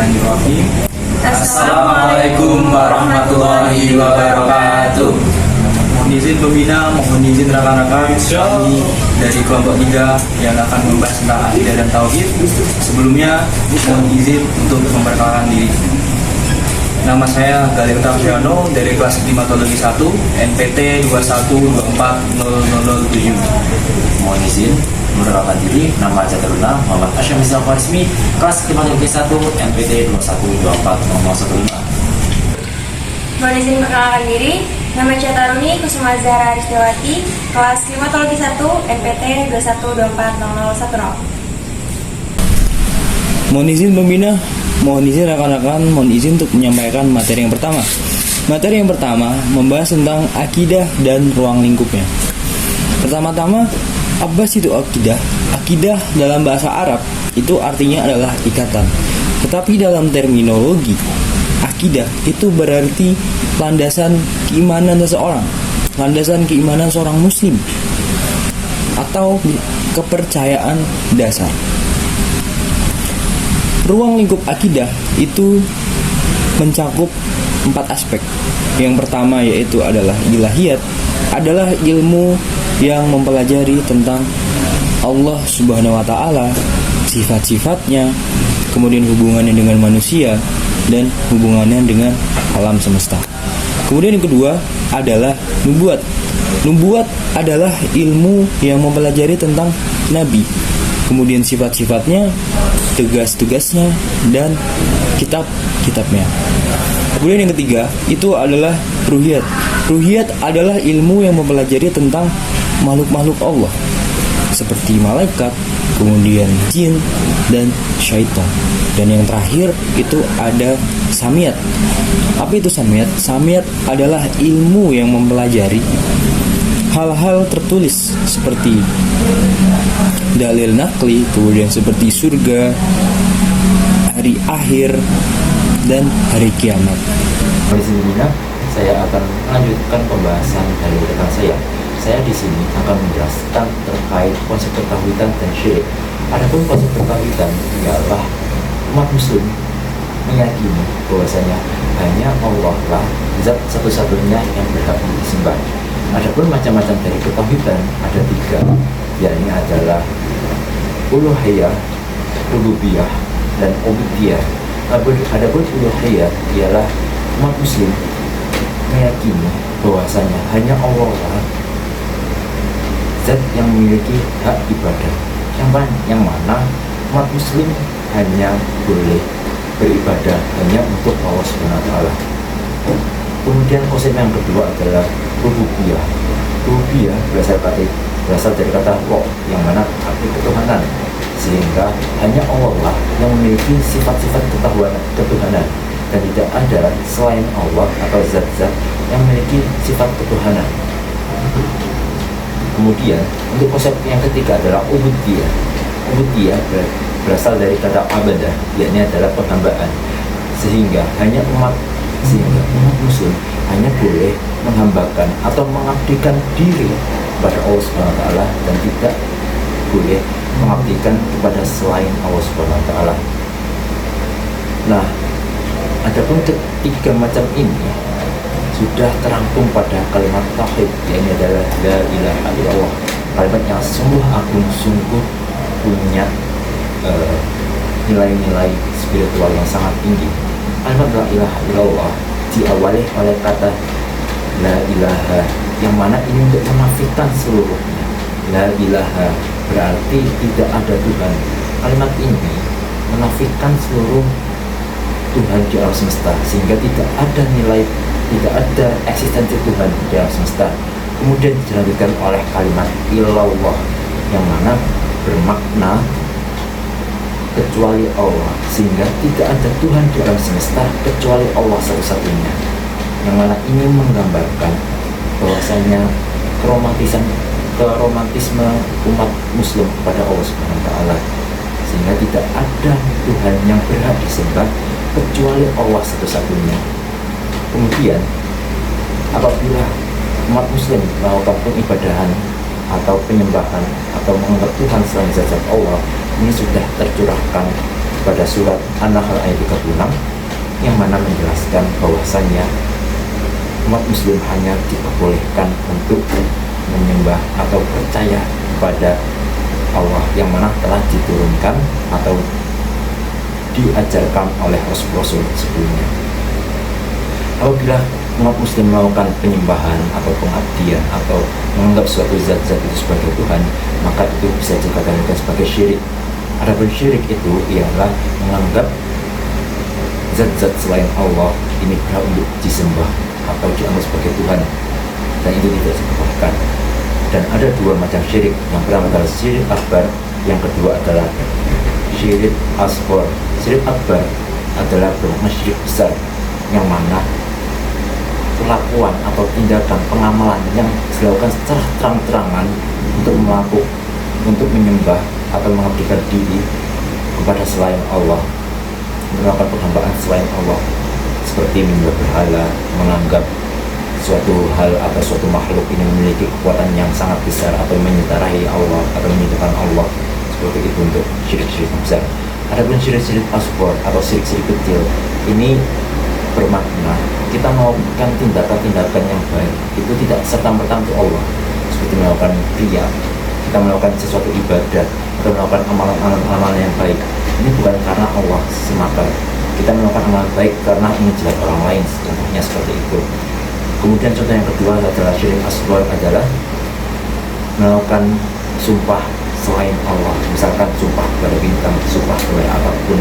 Bismillahirrahmanirrahim. Assalamualaikum warahmatullahi wabarakatuh. Mohon izin pembina, mohon izin rekan-rekan kami dari kelompok 3 yang akan membahas tentang akidah dan tauhid. Sebelumnya, mohon izin untuk memperkenalkan diri. Nama saya Galih Tarsyano dari kelas Klimatologi 1, NPT 2124007. Mohon izin memperkenalkan diri, nama saya Taruna Muhammad Asyam Islam Farismi, kelas Klimatologi 1, NPT 2124015. Mohon izin memperkenalkan diri, nama saya Taruni Kusuma Zahra Aristiwati, kelas Klimatologi 1, NPT 2124010. Mohon izin pembina, mohon izin rekan-rekan, mohon izin untuk menyampaikan materi yang pertama. Materi yang pertama membahas tentang akidah dan ruang lingkupnya. Pertama-tama, apa sih itu akidah? Akidah dalam bahasa Arab itu artinya adalah ikatan. Tetapi dalam terminologi, akidah itu berarti landasan keimanan seseorang, landasan keimanan seorang muslim, atau kepercayaan dasar. Ruang lingkup akidah itu mencakup 4 aspek. Yang pertama yaitu adalah ilahiyat, adalah ilmu yang mempelajari tentang Allah Subhanahu wa taala, sifat-sifatnya, kemudian hubungannya dengan manusia dan hubungannya dengan alam semesta. Kemudian yang kedua adalah nubuat. Nubuat adalah ilmu yang mempelajari tentang nabi, kemudian sifat-sifatnya, tugas-tugasnya, dan kitab-kitabnya. Kemudian yang ketiga itu adalah ruhiyat. Ruhiyat adalah ilmu yang mempelajari tentang makhluk-makhluk Allah seperti malaikat, kemudian jin, dan syaitan. Dan yang terakhir itu ada samiyat. Apa itu samiyat? Samiyat adalah ilmu yang mempelajari hal-hal tertulis seperti dalil nakli, kemudian seperti surga, hari akhir, dan hari kiamat. Di sini saya akan melanjutkan pembahasan dari rekan saya. Saya di sini akan menjelaskan terkait konsep ketauhidan dan syirik. Adapun konsep ketauhidan ialah umat muslim meyakini bahwasanya hanya Allah lah zat satu-satunya yang berhak disembah. Adapun macam-macam dari ketauhidan ada 3, yakni adalah uluhiyah, rububiyah, dan ubudiyah. Adapun uluhiyah ialah umat muslim meyakini bahwasanya hanya Allah lah zat yang memiliki hak ibadah, yang mana umat muslim hanya boleh beribadah hanya untuk Allah Subhanahu wa taala. Kemudian konsep yang kedua adalah rububiyah. Rububiyah berasal dari kata roh, yang mana arti ketuhanan, sehingga hanya Allah lah yang memiliki sifat-sifat ketuhanan dan tidak ada selain Allah atau zat-zat yang memiliki sifat ketuhanan. Kemudian untuk konsep yang ketiga adalah ubudiyah. Ubudiyah berasal dari kata abadah, yakni adalah penghambaan, sehingga umat muslim hanya boleh menghambakan atau mengabdikan diri kepada Allah Subhanahu wa taala dan tidak boleh mengabdikan kepada selain Allah Subhanahu wa taala. Nah, adapun ketiga macam ini sudah terangkum pada kalimat tauhid, yang ini adalah la ilaha illallah, kalimat yang sungguh agung, sungguh punya nilai-nilai spiritual yang sangat tinggi. Kalimat la ilaha illallah diawali oleh kata la ilaha, yang mana ini untuk menafikan seluruhnya. La ilaha berarti tidak ada Tuhan. Kalimat ini menafikan seluruh Tuhan di alam semesta, sehingga tidak ada nilai, tidak ada eksistensi Tuhan di alam semesta. Kemudian dilanjutkan oleh kalimat illallah, yang mana bermakna kecuali Allah, sehingga tidak ada Tuhan di alam semesta kecuali Allah satu-satunya, yang mana ini menggambarkan bahwasanya keromantisme umat muslim kepada Allah Subhanahu wa taala, sehingga tidak ada Tuhan yang berhak disembah kecuali Allah satu-satunya. Kemudian apabila umat muslim melakukan peribadahan atau penyembahan atau menganggap Tuhan selain zat Allah, ini sudah tercurahkan pada surat An-Nahl ayat 36 yang mana menjelaskan bahwasannya umat muslim hanya diperbolehkan untuk menyembah atau percaya kepada Allah yang mana telah diturunkan atau diajarkan oleh Rasul-Rasul sebelumnya. Apabila umat muslim melakukan penyembahan atau pengabdian atau menganggap suatu zat-zat itu sebagai Tuhan, maka itu bisa dikategorikan sebagai syirik. Adapun syirik itu ialah menganggap zat-zat selain Allah ini berhak untuk disembah atau dianggap sebagai Tuhan, dan itu tidak diperbolehkan. Dan ada dua macam syirik. Yang pertama adalah syirik akbar, yang kedua adalah syirik asghar. Syirik akbar adalah bermakna syirik besar, yang mana perlakuan atau tindakan pengamalan yang dilakukan secara terang-terangan untuk menyembah atau mengabdikan diri kepada selain Allah, melakukan penghambaan selain Allah, seperti menyembah berhala, menganggap suatu hal atau suatu makhluk ini memiliki kekuatan yang sangat besar atau menyitarai Allah atau menyentuhkan Allah, seperti itu untuk syirik-syirik besar. Adapun syirik-syirik asghar atau syirik-syirik kecil ini bermakna kita melakukan tindakan-tindakan yang baik itu tidak serta-merta untuk Allah, seperti melakukan riya, kita melakukan sesuatu ibadah atau melakukan amalan-amalan yang baik ini bukan karena Allah semata. Kita melakukan amalan baik karena ingin dilihat orang lain, contohnya seperti itu. Kemudian contoh yang kedua adalah syirik asghar, adalah melakukan sumpah selain Allah, misalkan sumpah kepada bintang, sumpah kepada apapun,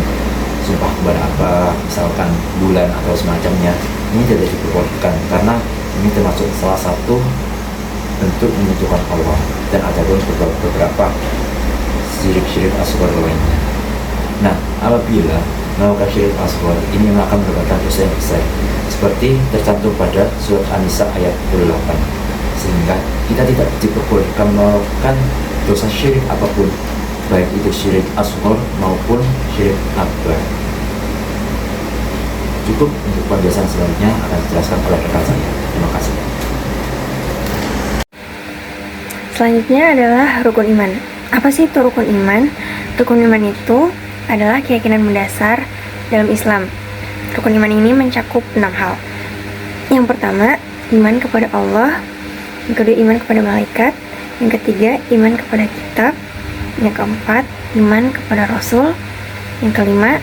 sumpah kepada apa, misalkan bulan atau semacamnya. Ini tidak diperbolehkan karena ini termasuk salah satu bentuk menyekutukan Allah, dan ada pun beberapa syirik-syirik asghar lainnya. Nah, apabila melakukan syirik asghar ini akan mendapatkan dosa yang besar, seperti tercantum pada surat An-Nisa ayat 28, sehingga kita tidak diperbolehkan melakukan dosa syirik apapun, baik itu syirik asghar maupun syirik akbar. Cukup untuk penjelasan selanjutnya akan dijelaskan oleh rekan saya. Terima kasih. Selanjutnya adalah rukun iman. Apa sih itu rukun iman? Rukun iman itu adalah keyakinan mendasar dalam Islam. Rukun iman ini mencakup 6 hal. Yang pertama, iman kepada Allah. Yang kedua, iman kepada malaikat. Yang ketiga, iman kepada kitab. Yang keempat, iman kepada Rasul. Yang kelima,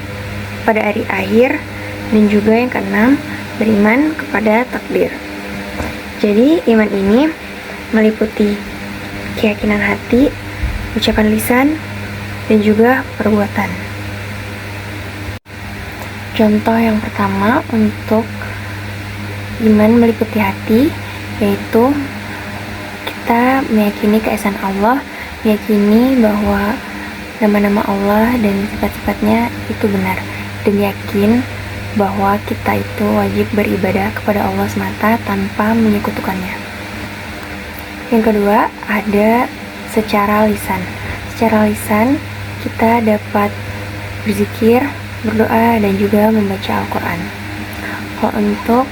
pada hari akhir. Dan juga yang keenam, beriman kepada takdir. Jadi iman ini meliputi keyakinan hati, ucapan lisan, dan juga perbuatan. Contoh yang pertama untuk iman meliputi hati, yaitu kita meyakini keesaan Allah, meyakini bahwa nama-nama Allah dan sifat-sifatnya itu benar, dan yakin bahwa kita itu wajib beribadah kepada Allah semata tanpa menyekutukannya. Yang kedua, ada secara lisan. Secara lisan, kita dapat berzikir, berdoa, dan juga membaca Al-Quran. Kalau untuk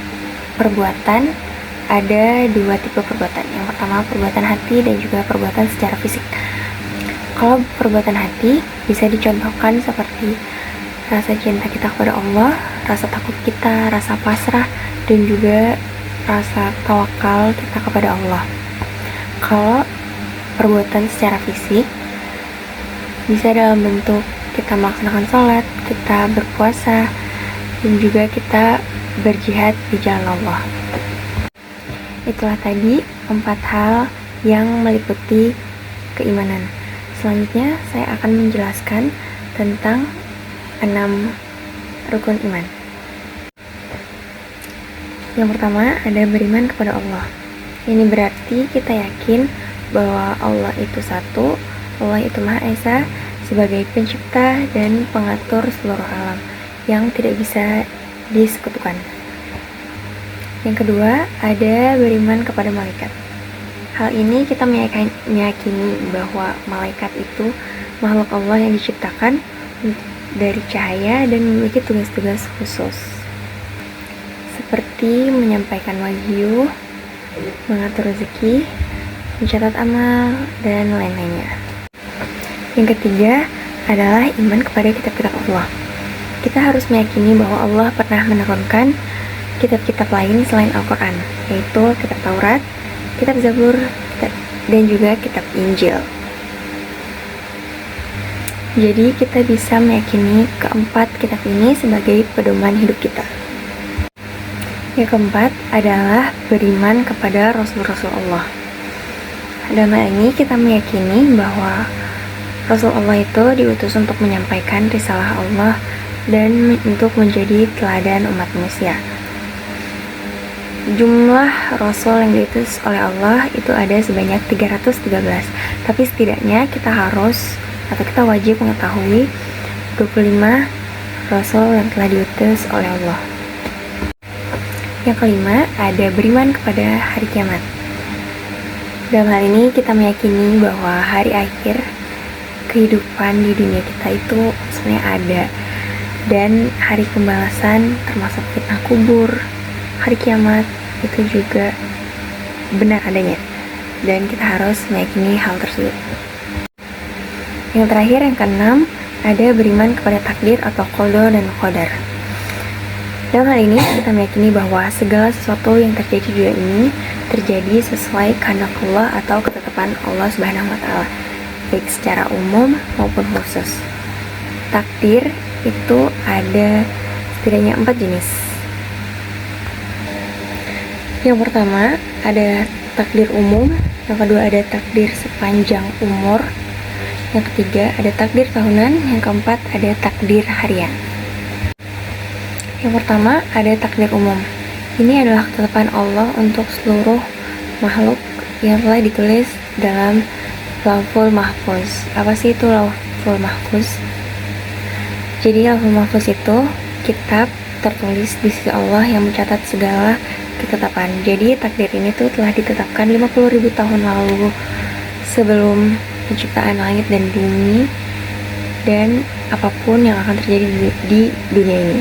perbuatan, ada 2 tipe perbuatan. Yang pertama, perbuatan hati dan juga perbuatan secara fisik. Kalau perbuatan hati, bisa dicontohkan seperti rasa cinta kita kepada Allah, rasa takut kita, rasa pasrah, dan juga rasa tawakal kita kepada Allah. Kalau perbuatan secara fisik, bisa dalam bentuk kita melaksanakan sholat, kita berpuasa, dan juga kita berjihad di jalan Allah. Itulah tadi 4 hal yang meliputi keimanan. Selanjutnya saya akan menjelaskan tentang 6 rukun iman. Yang pertama ada beriman kepada Allah. Ini berarti kita yakin bahwa Allah itu satu, Allah itu Maha Esa sebagai pencipta dan pengatur seluruh alam yang tidak bisa disekutukan. Yang kedua, ada beriman kepada malaikat. Hal ini kita meyakini bahwa malaikat itu makhluk Allah yang diciptakan dari cahaya dan memiliki tugas-tugas khusus, seperti menyampaikan wahyu, mengatur rezeki, mencatat amal, dan lain-lainnya. Yang ketiga adalah iman kepada kitab-kitab kitab Allah. Kita harus meyakini bahwa Allah pernah menurunkan kitab-kitab lain selain Al-Quran, yaitu kitab Taurat, kitab Zabur, dan juga kitab Injil. Jadi kita bisa meyakini keempat kitab ini sebagai pedoman hidup kita. Yang keempat adalah beriman kepada Rasul-Rasul Allah. Dalam hal ini kita meyakini bahwa Rasul Allah itu diutus untuk menyampaikan risalah Allah dan untuk menjadi teladan umat manusia. Jumlah Rasul yang diutus oleh Allah itu ada sebanyak 313, tapi setidaknya kita harus atau kita wajib mengetahui 25 Rasul yang telah diutus oleh Allah. Yang kelima, ada beriman kepada hari kiamat. Dalam hal ini kita meyakini bahwa hari akhir kehidupan di dunia kita itu sebenarnya ada, dan hari pembalasan termasuk fitnah kubur, hari kiamat itu juga benar adanya, dan kita harus meyakini hal tersebut. Yang terakhir, yang keenam, ada beriman kepada takdir atau qada dan qadar. Dalam hal ini kita meyakini bahwa segala sesuatu yang terjadi di dunia ini terjadi sesuai kehendak Allah atau ketetapan Allah Subhanahu wa taala, baik secara umum maupun khusus. Takdir itu ada setidaknya 4 jenis. Yang pertama ada takdir umum, yang kedua ada takdir sepanjang umur, yang ketiga ada takdir tahunan, yang keempat ada takdir harian. Yang pertama ada takdir umum. Ini adalah ketetapan Allah untuk seluruh makhluk yang telah ditulis dalam Lauhul Mahfuz. Apa sih itu Lauhul Mahfuz? Jadi Lauhul Mahfuz itu kitab tertulis di sisi Allah yang mencatat segala ketetapan. Jadi takdir ini tuh telah ditetapkan 50.000 tahun lalu sebelum penciptaan langit dan bumi dan apapun yang akan terjadi di dunia ini.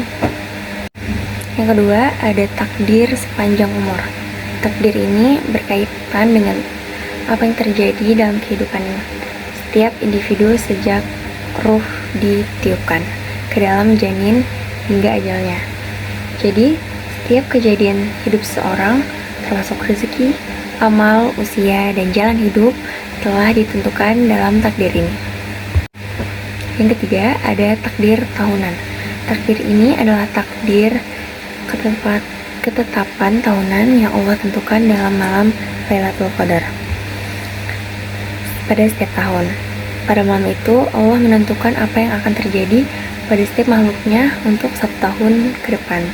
Yang kedua ada takdir sepanjang umur. Takdir ini berkaitan dengan apa yang terjadi dalam kehidupan setiap individu sejak ruh ditiupkan ke dalam janin hingga ajalnya. Jadi setiap kejadian hidup seseorang termasuk rezeki, amal, usia, dan jalan hidup telah ditentukan dalam takdir ini. Yang ketiga ada takdir tahunan. Takdir ini adalah takdir ketetapan tahunan yang Allah tentukan dalam malam Lailatul Qadar pada setiap tahun. Pada malam itu Allah menentukan apa yang akan terjadi pada setiap makhluknya untuk 1 tahun ke depan,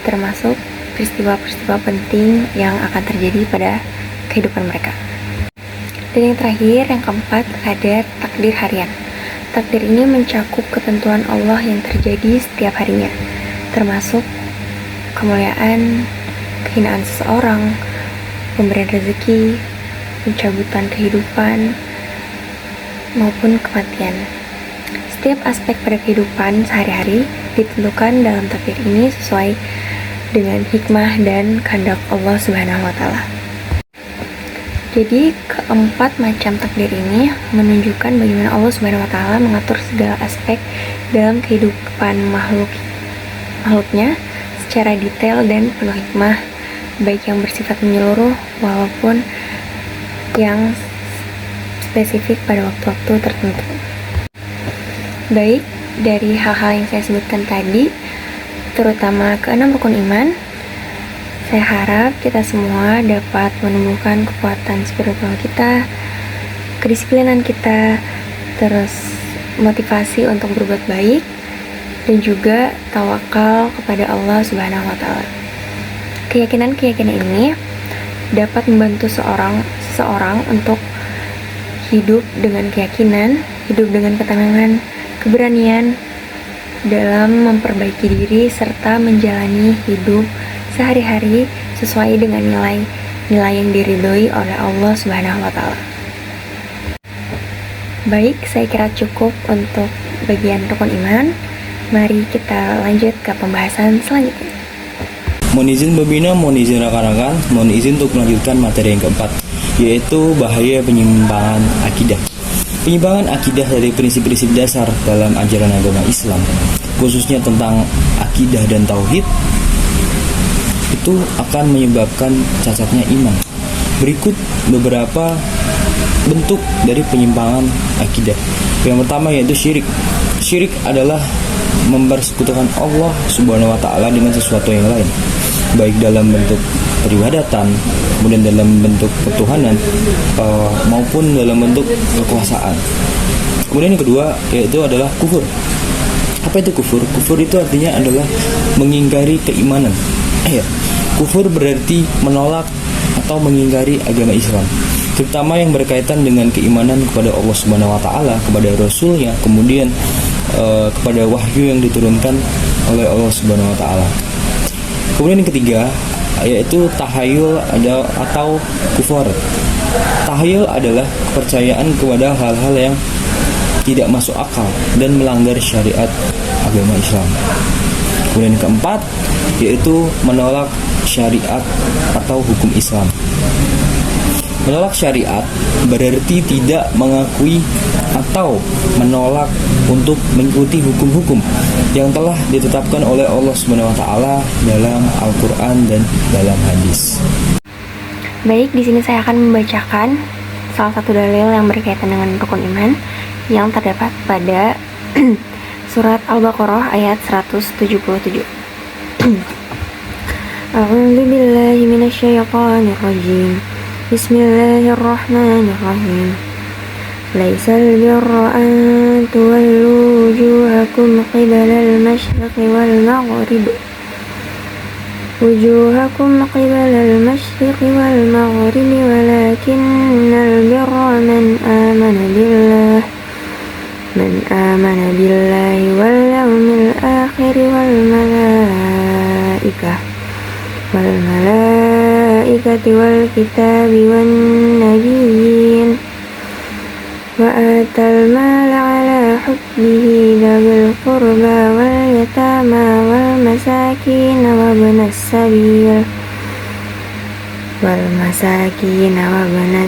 termasuk peristiwa-peristiwa penting yang akan terjadi pada kehidupan mereka. Dan yang terakhir, yang keempat, ada takdir harian. Takdir ini mencakup ketentuan Allah yang terjadi setiap harinya, termasuk kemuliaan, kehinaan seseorang, pemberian rezeki, pencabutan kehidupan, maupun kematian. Setiap aspek pada kehidupan sehari-hari ditentukan dalam takdir ini sesuai dengan hikmah dan kehendak Allah Subhanahu wa taala. Jadi keempat macam takdir ini menunjukkan bagaimana Allah Subhanahu wa taala mengatur segala aspek dalam kehidupan makhluknya secara detail dan penuh hikmah, baik yang bersifat menyeluruh maupun yang spesifik pada waktu-waktu tertentu. Baik, dari hal-hal yang saya sebutkan tadi, terutama ke-6 rukun iman, saya harap kita semua dapat menumbuhkan kekuatan spiritual kita, kedisiplinan kita, terus motivasi untuk berbuat baik, dan juga tawakal kepada Allah Subhanahu wa taala. Keyakinan-keyakinan ini dapat membantu seseorang untuk hidup dengan keyakinan, hidup dengan ketenangan, keberanian dalam memperbaiki diri serta menjalani hidup sehari-hari sesuai dengan nilai-nilai yang diridhoi oleh Allah Subhanahu wa taala. Baik, saya kira cukup untuk bagian rukun iman. Mari kita lanjut ke pembahasan selanjutnya. Mohon izin pembina, mohon izin rekan-rekan, mohon izin untuk melanjutkan materi yang keempat, yaitu bahaya penyimpangan akidah. Penyimpangan akidah dari prinsip-prinsip dasar dalam ajaran agama Islam, khususnya tentang akidah dan tauhid, itu akan menyebabkan cacatnya iman. Berikut beberapa bentuk dari penyimpangan akidah. Yang pertama yaitu syirik. Syirik adalah mempersekutukan Allah Subhanahu wa taala dengan sesuatu yang lain, baik dalam bentuk peribadatan, kemudian dalam bentuk ketuhanan, maupun dalam bentuk kekuasaan. Kemudian yang kedua yaitu adalah kufur. Apa itu kufur? Kufur itu artinya adalah mengingkari keimanan. Kufur berarti menolak atau mengingkari agama Islam, terutama yang berkaitan dengan keimanan kepada Allah Subhanahu wa taala, kepada Rasulnya, kemudian kepada wahyu yang diturunkan oleh Allah Subhanahu wa taala. Kemudian yang ketiga yaitu tahayul atau kufur. Tahayul adalah kepercayaan kepada hal-hal yang tidak masuk akal dan melanggar syariat agama Islam. Kemudian yang keempat yaitu menolak syariat atau hukum Islam. Menolak syariat berarti tidak mengakui atau menolak untuk mengikuti hukum-hukum yang telah ditetapkan oleh Allah Subhanahu wa taala dalam Al-Qur'an dan dalam hadis. Baik, di sini saya akan membacakan salah satu dalil yang berkaitan dengan rukun iman yang terdapat pada surat Al-Baqarah ayat 177. A'udzu billahi minasyaitonir rajim. Bismillahirrahmanirrahim. Laisal birra an tuwallu wujuhakum qibalal masyriqi wal maghrib. Wujuhakum qibalal masyriqi wal maghrib walakinnal birra man amana billahi wal yawmil akhir wal malaikati wal kitabi wan nabiyyin wa atal mala ala hubbihi dzil qurba wal yatama wal masakin wa ibnas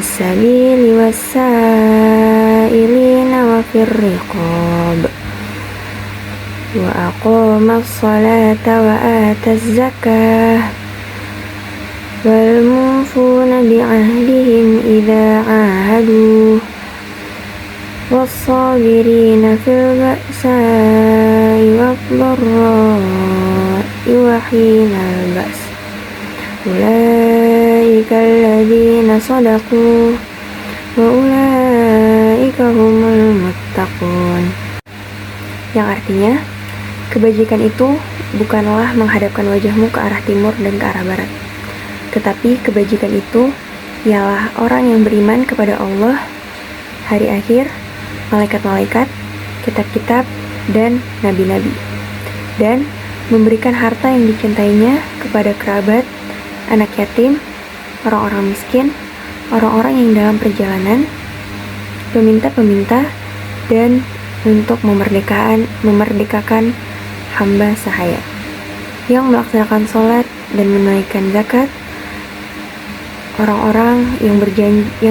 sabil was-sa'ilina wa fir riqab wa aqamas salata wa ataz zakah wal mufuna bi'ahdihim idza 'ahadu was-sabirina fil ba'sa'i wad-dharra'i wa hinal ba's ulaika alladzina sadaqu wa ulaika humul muttaqun. Yang artinya, kebajikan itu bukanlah menghadapkan wajahmu ke arah timur dan ke arah barat, tetapi kebajikan itu ialah orang yang beriman kepada Allah, hari akhir, malaikat-malaikat, kitab-kitab, dan nabi-nabi, dan memberikan harta yang dicintainya kepada kerabat, anak yatim, orang-orang miskin, orang-orang yang dalam perjalanan, peminta-peminta, dan untuk memerdekakan hamba sahaya yang melaksanakan sholat dan menunaikan zakat, orang-orang yang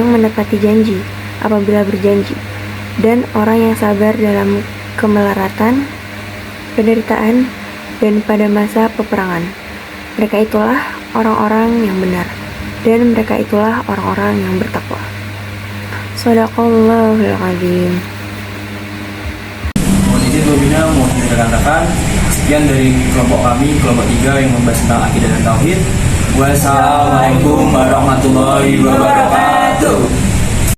menepati janji apabila berjanji, dan orang yang sabar dalam kemelaratan, penderitaan, dan pada masa peperangan. Mereka itulah orang-orang yang benar, dan mereka itulah orang-orang yang bertakwa. Shadaqallahul azim. Mohon izin Bobina, mohon izin rekan-rekan. Sekian dari kelompok kami, kelompok 3 yang membahas tentang akidah dan tauhid. Wassalamualaikum warahmatullahi wabarakatuh.